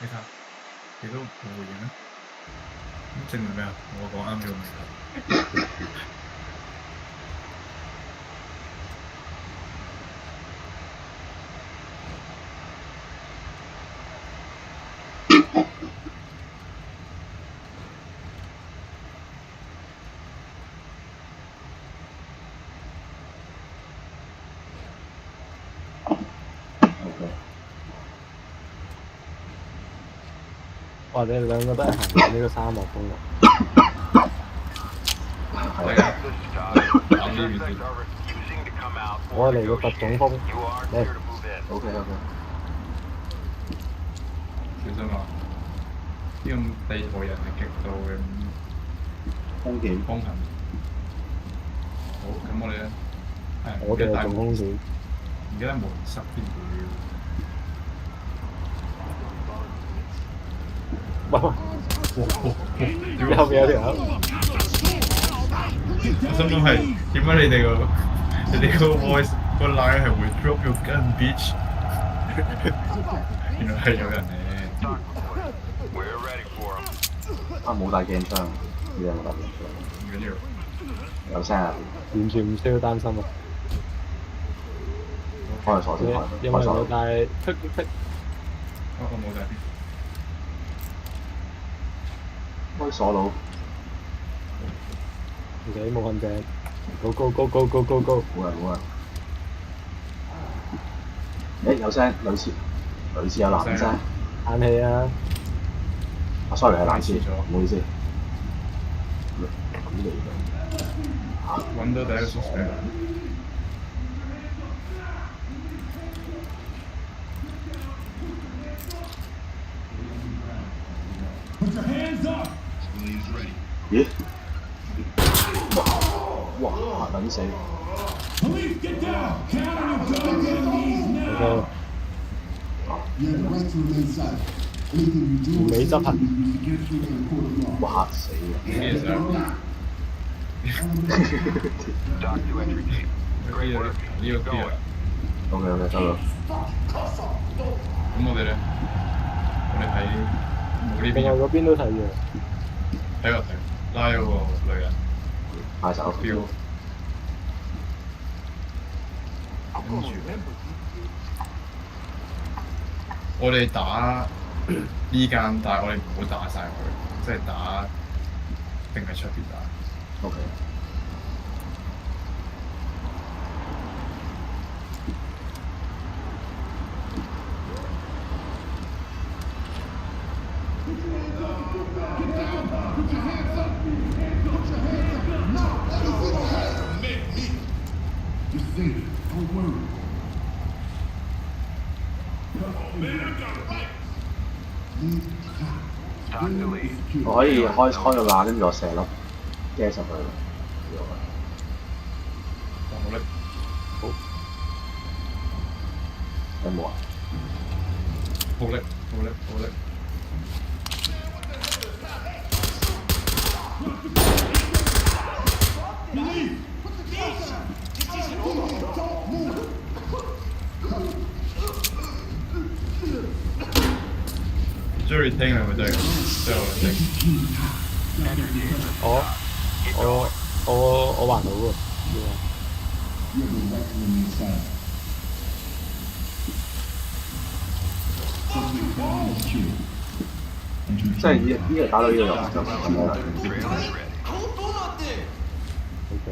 你睇你都冇回應咩？咁證明咩啊？我講啱咗未？或者你兩個都係行緊呢個沙漠公路。大家打呢邊先。我嚟個特種風，嚟。OK。小心啊！呢個地圖人係極度嘅風險。好，咁我哋咧我哋係做風險。而家門塞邊會？喂，後面有條友。我心諗係點解你哋個 voice 個 line 係會 drop your gun bitch？原來係有人嚟。冇帶鏡槍，呢兩個帶鏡槍。唔緊要。有聲啊！完全唔需要擔心啊！開鎖先，因為我帶剔。我冇帶。開鎖佬。OK，冇咁正。Go！冇人。有聲，類似有男聲。冷氣啊！sorry 係冷氣，唔好意思。揾到第一個 suspect。咦？哇！嚇撚死！完美執行。哇！嚇死啊！咩事啊？呢個 clear。OK，收到。咁我哋咧，我哋喺冇呢邊。另外嗰邊都睇住。睇拉嗰個女人。快手。標。跟住，我哋打呢間，但係我哋唔好打晒佢，即係打定係出邊打。OK。我可以開個罅，跟住我射粒 gas 入去。好叻！好。有冇啊？好叻！Jerry 聽係咪真係聽？我還好喎。即係呢個打到呢個就咁樣啦。OK。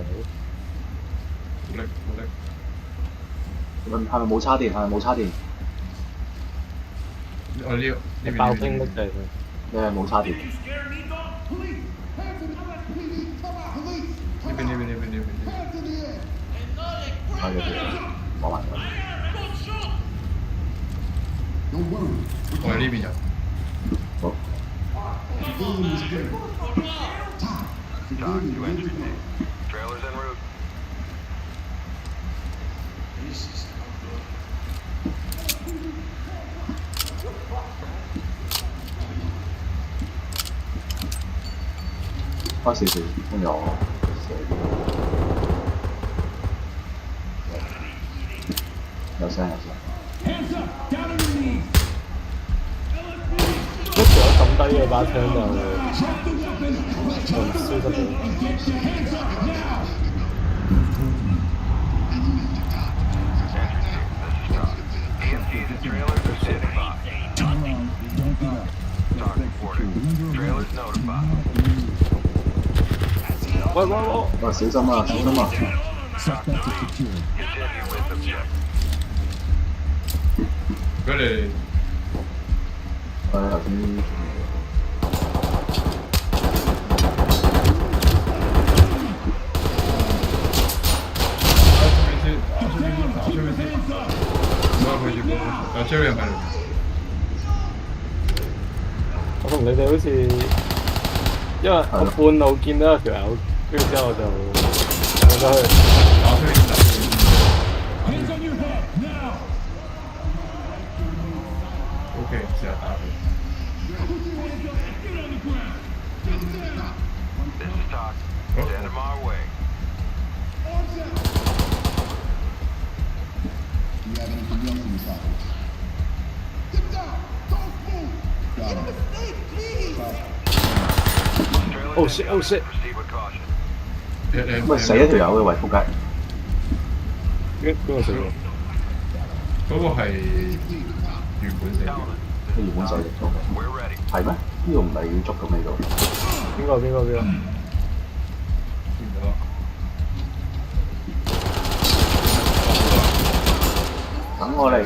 好叻！係咪冇叉電？我呢個爆聲得滯。你係冇叉電。呢邊。係嘅，講埋佢。我喺呢邊入。好。開少少，跟住我有聲。嗰把槍就消失咗。EMTs and trailers are standing by. Talk reporting. Trailers notified. 喂！哇！小心啊！小心啊！ Talk to lead. Continue with objective. 如果你我頭先打出去先，唔好佢住邊啊 Jerry 係咪嚟？我同你哋好似，因為我半路見到有條友，跟住之後就上咗去。打出去先，打出去先。OK， 試下打佢。This is Talk. Send them our way. You have anything else in your pocket? Get down! Don't move! Got it. Trailers Oh shit! Oh shit! proceed with caution. 喂死一條友嘅喂仆街！邊個死喎？嗰個係原本死嘅，佢原本死咗嘅， We're ready. 係咩？呢度唔係要捉嘅味道。邊個？見唔到。等我嚟！抌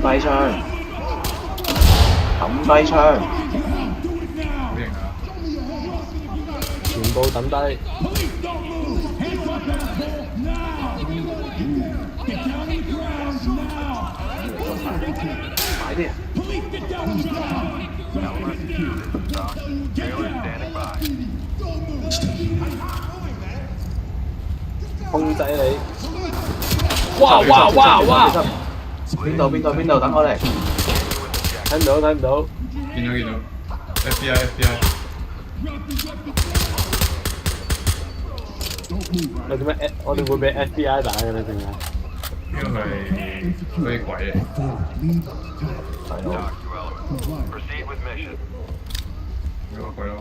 低槍！好型啊！全部抌低。快啲！ Talk. Trailers standing by. 控制你！哇！邊度？等我嚟！睇唔到。見到 FBI。我點解我哋會俾 FBI 打嘅咧？定係？呢個係嗰啲鬼嚟。係咯， Talk to element. Proceed with mission. 嗰個鬼佬。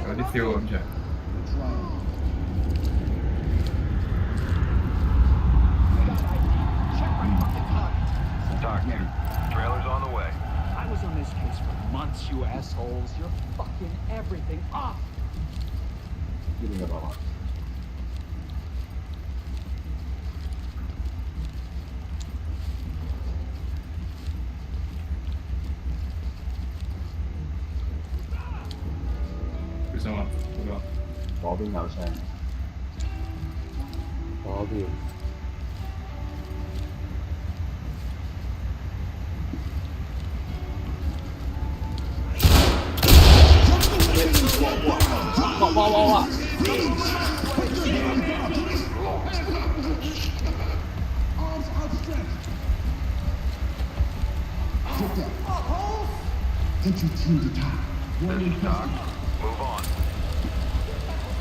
有啲 feel 咁樣。Talk to. Trailers on the way. I was on this case for months, you assholes. You're fucking everything up. 呢邊嘅爸爸。小心啊！嗰邊有聲。嗰邊。哇！ Arms outstretched. Get down. Entry team to top. This is Talk. Move on.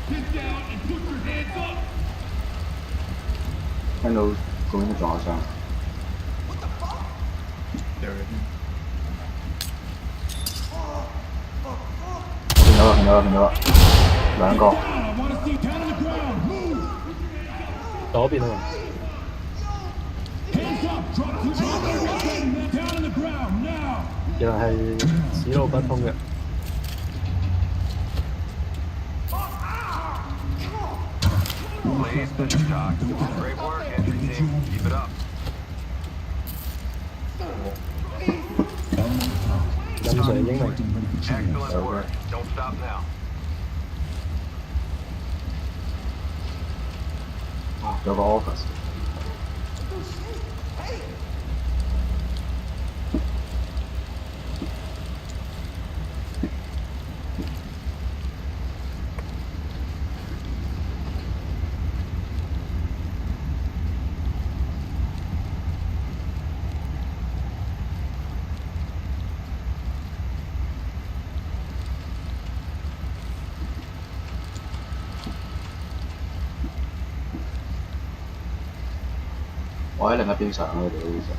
Get down and put your hands up. 聽到嗰邊撞下聲。掉佢先。見到啦，兩個。 I want to see down on the ground. Move. 左邊啊嘛。 Hands up. Drop to the ground. Down on the ground now. 原來係此路不通嘅。 Ladies, this is Talk. Great work, entry team. Keep it up. 飲水英明。 Excellent work. Don't stop now. 有個 office。我喺另一邊上啊，佢哋好似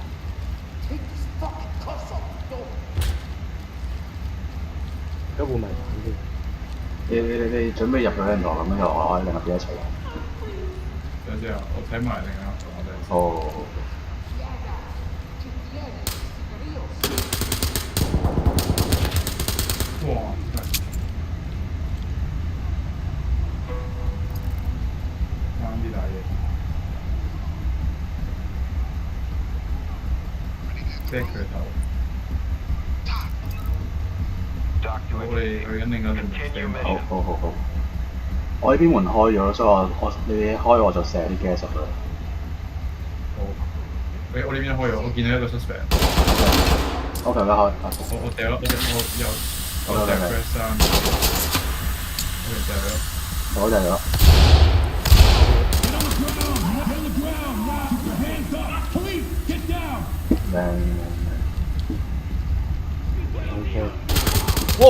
Take these fucking cuffs off the door. 一換埋彈先。你準備入咗人堂咁樣，我喺另一邊一齊。等陣先啊，我睇埋另一個我哋。哦，哇！啱啲大嘢，即係佢頭。我哋去緊另一邊。好。我呢邊門開咗，所以你哋開我就射啲 gas 入去。好。我呢邊開咗，我見到一個 suspect。OK， 開。我掉咗，我掉 press 3。我掉咗。我就係咗。靚。OK。哇！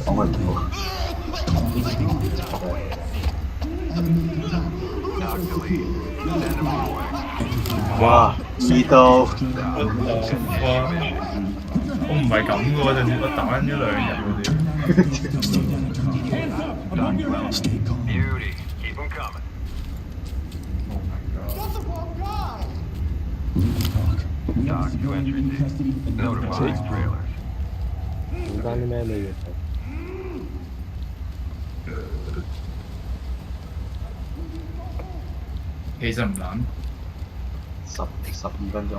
講佢唔好。哇！呢度我唔係咁嘅喎，陣時我打緊咗2日嗰啲。Beauty. Keep them coming. Oh my god！ That's the wrong guy. Doc to entry team. Notifying trailers. 換翻啲咩你嘅？其實唔難。12分鐘。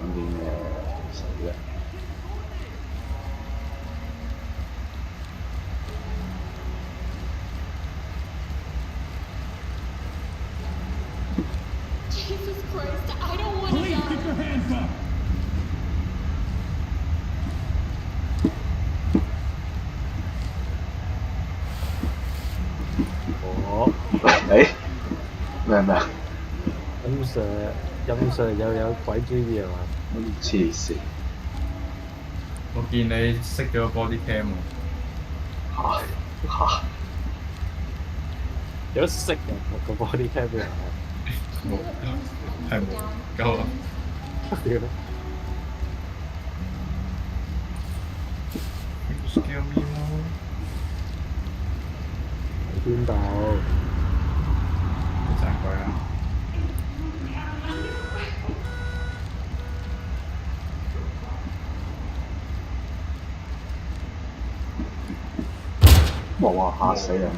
咁點死啦！Jesus Christ, I don't want to die. Your hands up. 咩？音 Sir 有鬼主意係嘛？黐線！我見你熄咗個 body cam 喎。嚇！有得識人個 body cam 俾人冇，係冇夠啊！屌！ Scare me more！喺邊度？好盞鬼啊！冇啊！嚇死人！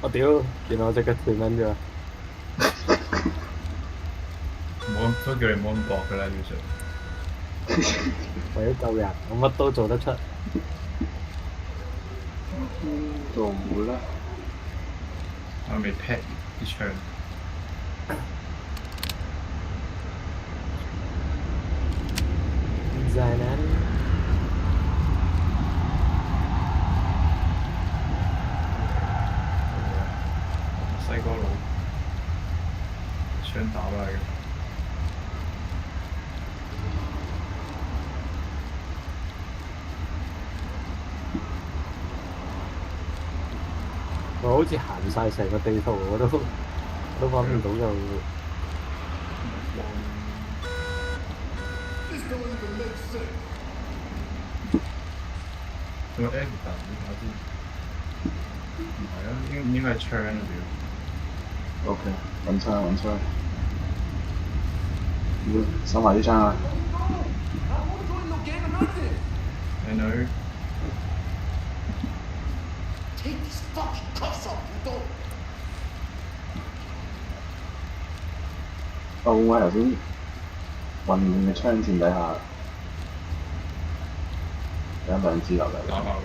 我屌！原來我隻腳斷撚咗。都叫你唔好咁搏㗎啦，要做。為咗救人，我乜都做得出。做咧？我未劈啲槍。在哪裡？西哥佬，槍打嚟嘅。我好似行晒成個地圖，我都揾唔到就。This don't even make sense. 個 Egg 打下先，唔係啊，應該係槍嚟嘅。OK，揾槍。收埋啲槍啊！ I don't want to join no gang or nothing. 靚女， Take these fucking cuffs off the door. 會唔會頭先混亂嘅槍戰底下有兩支落嚟？打爆佢，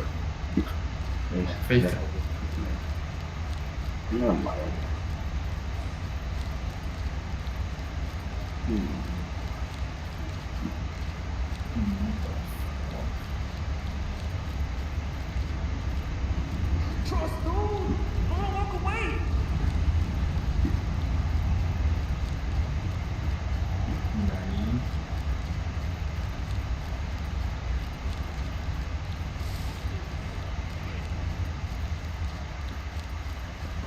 你飛走。應該唔係啊。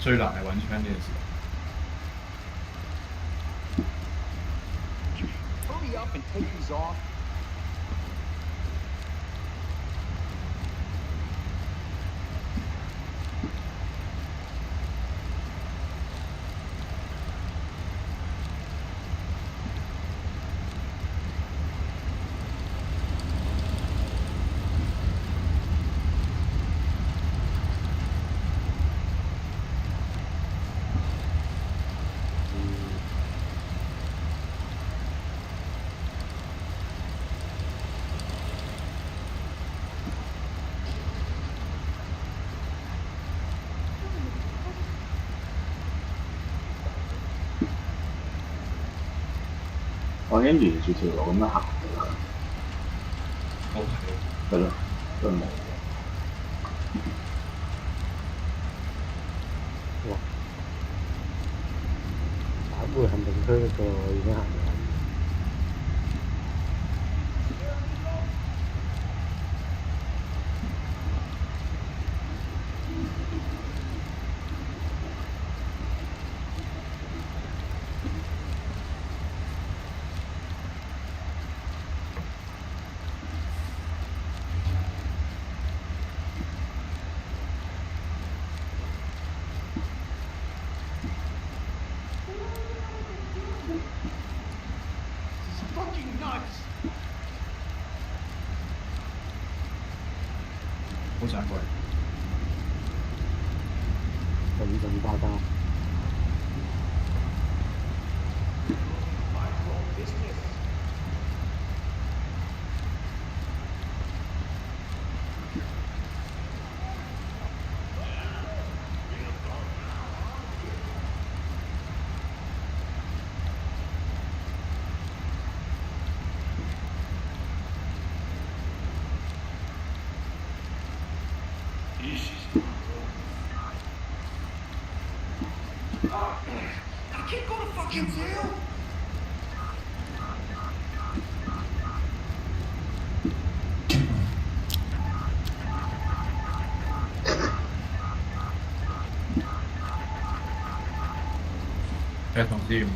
最難係揾槍呢件事。 Hurry up and take these off. 我已經沿住條路咁樣行㗎啦。好係。係咯，都冇。哇！打回行動區嗰個已經行咗。好盞鬼。陣陣巴巴。誒同事唔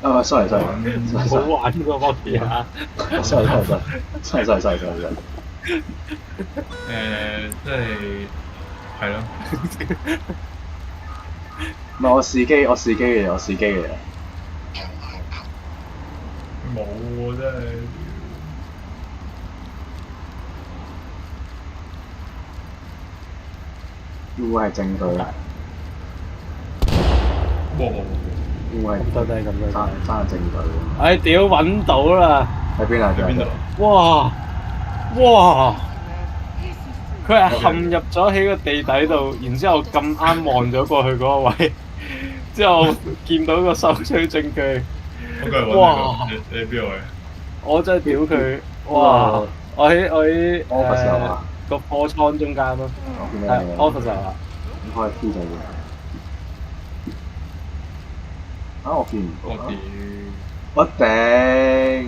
好sorry，唔好玩呢個 body 啊！ sorry，即係係咯。唔係我試機嘅，冇喎真係。會係證據啦。冇。會係咁多都係咁樣。生證據。唉屌揾到啦！喺邊啊？喺邊度？哇！哇！佢係陷入咗喺個地底度，然之後咁啱望咗過去嗰個位，之後見到個手水證據。哇！你邊度嘅？我真係屌佢！哇！我喺個貨倉中間咯，係 officer 啊！咁開 P 就要。我見唔到。我頂！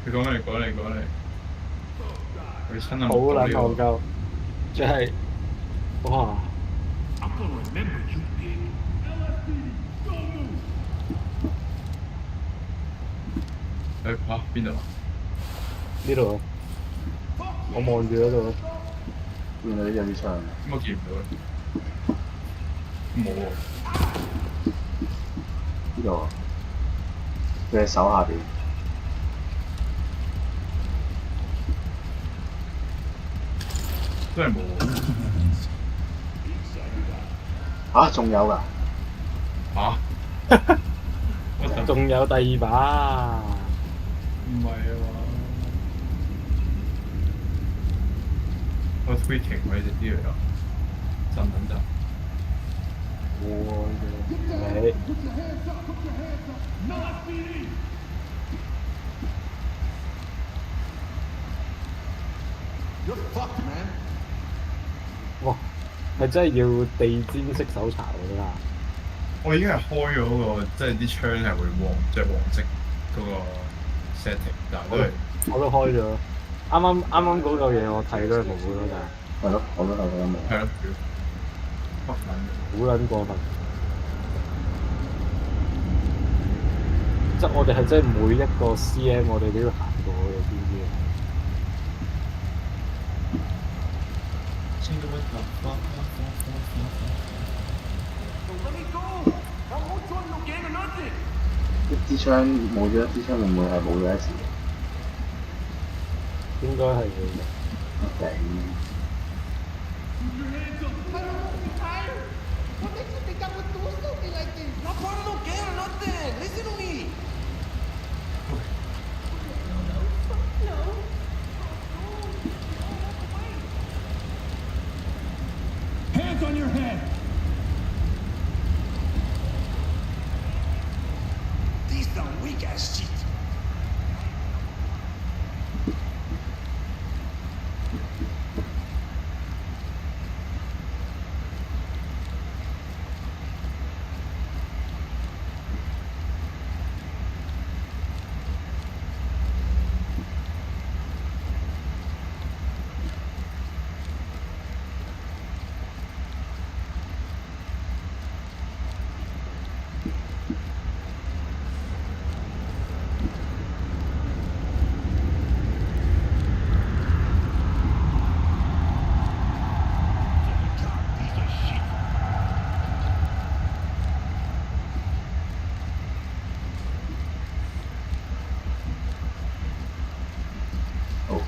你講你。佢親好撚戇鳩，即係哇！邊度？呢度，我望住嗰度。見到有啲槍。點解見唔到嘅？冇喎。呢度啊！佢喺手下邊。真係冇喎。仲有㗎？仲有第二把。唔係啊嘛。我 tweaking 佢哋啲嚟㗎。陣。你。哇！係真係要地氈式搜查㗎啦！我已經係開咗個，即係啲槍係會黃色嗰個 setting， 但係都係我都開咗。啱啱嗰嚿嘢我睇都係冇咯，但係。係咯，我都係覺得冇。係咯。北撚嘅。好撚過分。即係我哋係真係每一個 CM 我哋都要行過嘅，知唔知啊？一支槍冇咗一支槍，會唔會係冇咗一次？應該係會嘅。頂！ Your hands up. I don't want to be tired. What makes you think I would do something like this? Not part of no gang or nothing. Listen to me. No. Hands on your head. These some weak ass shit.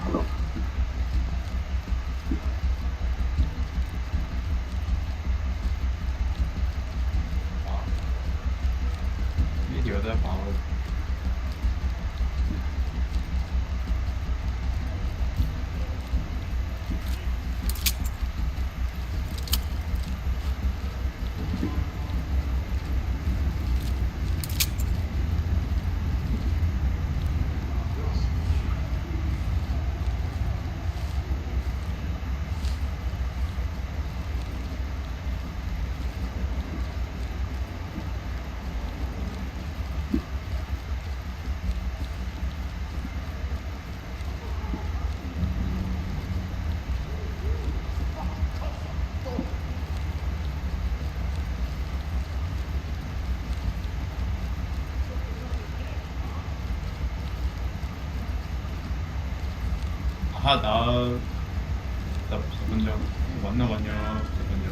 hello。呢條都係爆。打10分鐘，揾都揾咗10分鐘。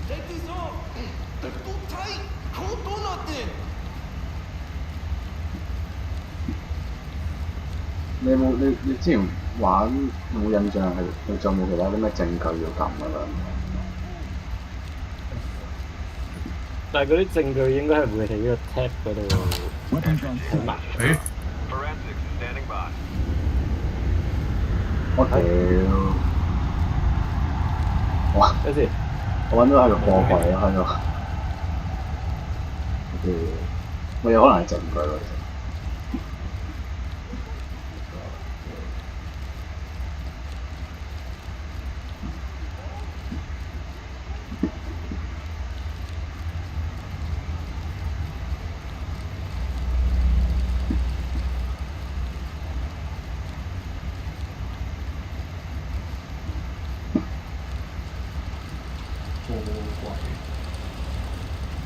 Take these off. They're too tight. Don't do nothing. 你之前玩冇印象係佢仲有冇其他啲咩證據要撳㗎啦？但係嗰啲證據應該係會喺個 tab 嗰度睇埋。Forensics standing by. 我屌！哇！等先，我揾到喺度貨櫃咯，喺度。我有可能係證據咯。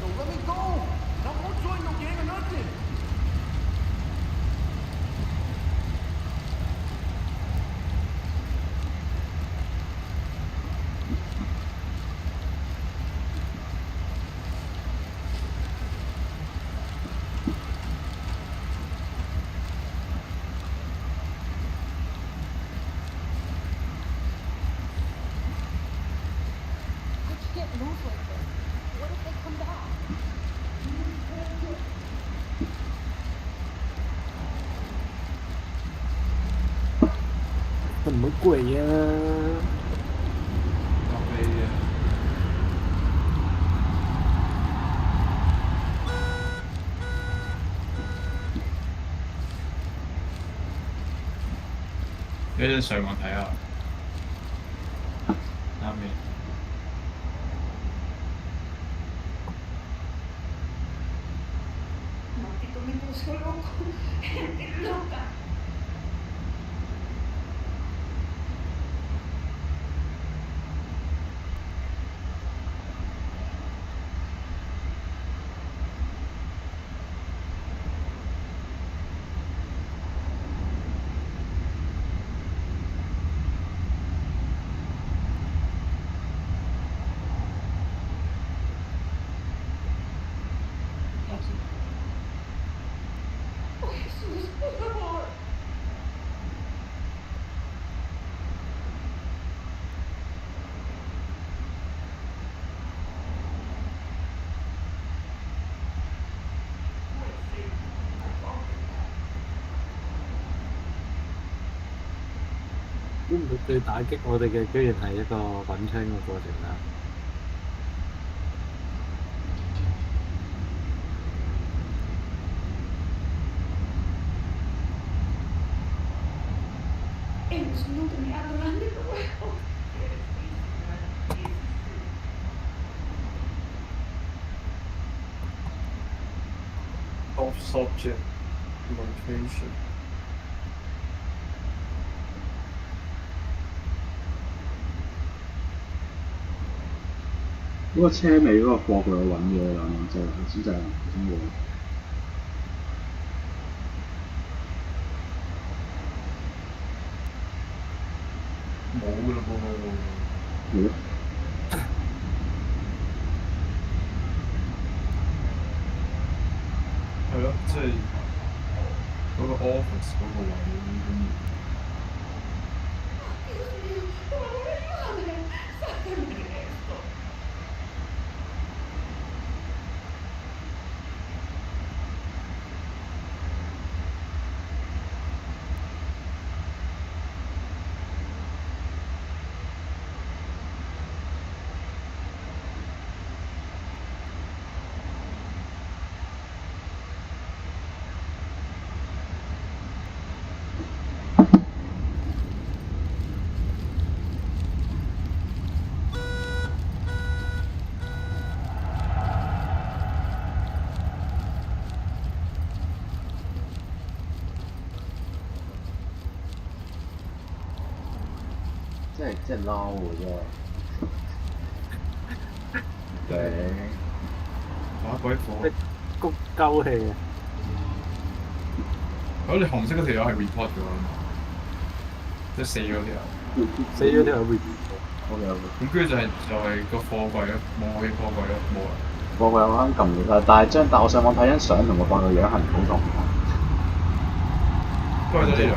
No, let me go. I won't join no gang or nothing. I can't move like this. What if they come back? 什麼鬼呀？你哋上網睇下，啱嘅。puso loco. Gente loca. Oh, Jesús, por favor.估唔到最打擊我哋嘅，居然係一個揾槍嘅過程啦。Hemos no terminado de nuevo. Off subject location。嗰個車尾嗰個貨櫃我揾嘢啦，先就係真嘅。冇㗎啦噃。咦？係咯，即係嗰個 office 嗰個位。Dios mío, por favor, ayúdame. Sácame de esto.真係嬲嘅啫。頂！打鬼火！谷鳩氣啊！你紅色嗰條友係 report 咗啦嘛，即係死咗條友。死咗條友 report。OK。咁跟住就係個貨櫃咯，冇嘅貨櫃咯，冇啦。貨櫃我啱撳咗，但係我上網睇緊相同個貨櫃樣係唔好同。都係得呢兩個。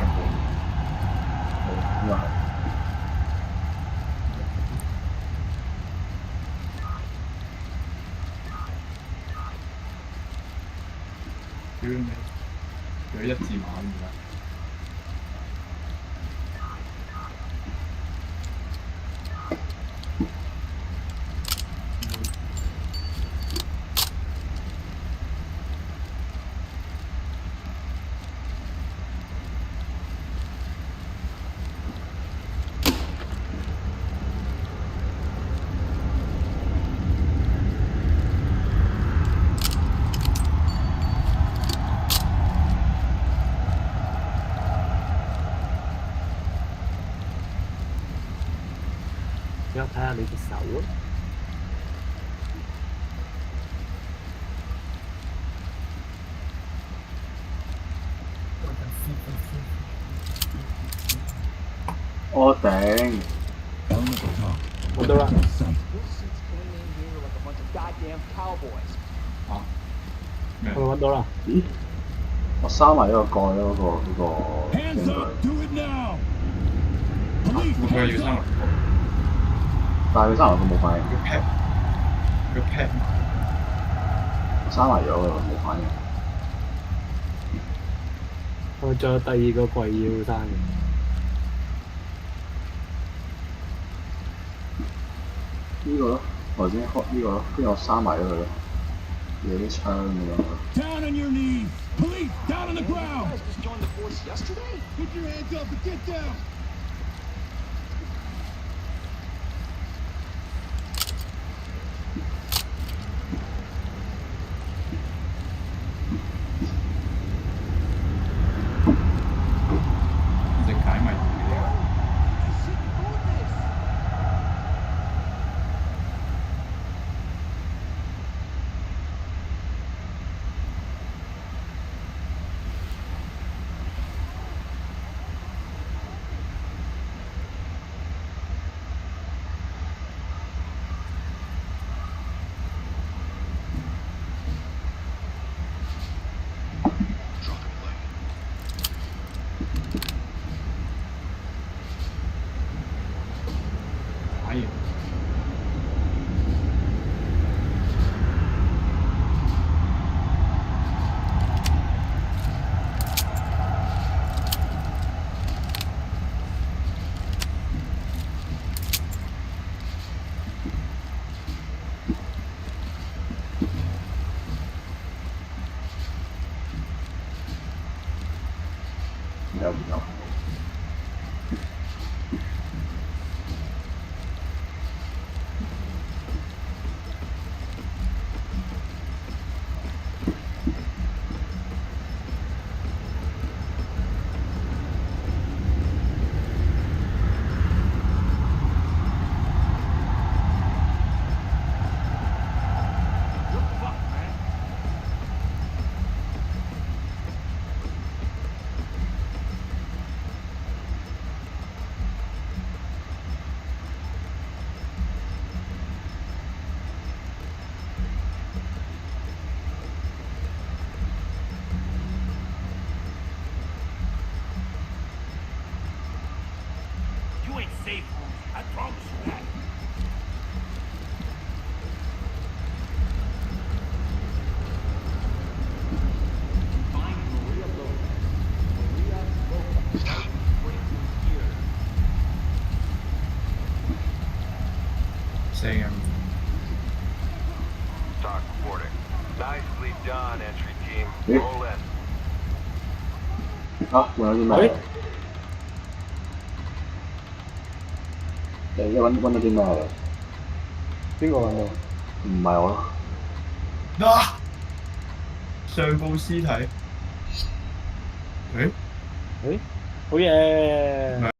應該係。佢一字馬咁樣。俾我睇下你隻手啊！我頂！揾到啦！ Your suits came in here like a bunch of goddamn cowboys. 咩？我揾到啦！咦？我閂埋呢個蓋咯，嗰個 Hands up! Do it now! Police! 佢要生但係佢閂埋佢冇反應，佢 pat 埋。閂埋咗㗎冇反應。我仲有第二個櫃要閂嘅。呢個咯，頭先開呢個咯，跟住我閂埋咗佢咯，有啲槍咁樣。Down on your knees! Police! Down on the You ground! guys just joined the force yesterday? Put your hands up and get down! 有唔有？You ain't safe, Holmes. I promise you that. Find Maria Lopez. Maria Lopez. Bring her here. Saying Talk reporting. Nicely done, entry team. Yeah. Roll in. 啊，仲有啲咩？你揾到啲咩嚟？邊個揾到？唔係我咯。啊！上報屍體，誒？好嘢！